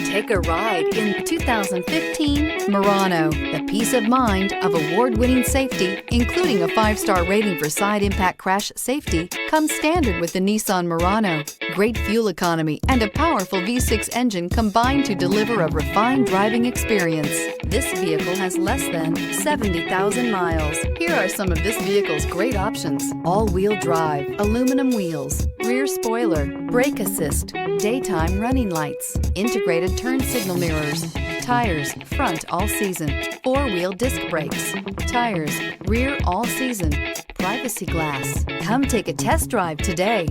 Take a ride in the 2015 Murano. The peace of mind of award-winning safety, including a 5-star rating for side impact crash safety, comes standard with the Nissan Murano. Great fuel economy and a powerful V6 engine combine to deliver a refined driving experience. This vehicle has less than 70,000 miles. Here are some of this vehicle's great options: all-wheel drive, aluminum wheels, rear spoiler, brake assist, daytime running lights, integrated turn signal mirrors, tires, front all season, 4-wheel disc brakes, tires, rear all season, privacy glass. Come take a test drive today.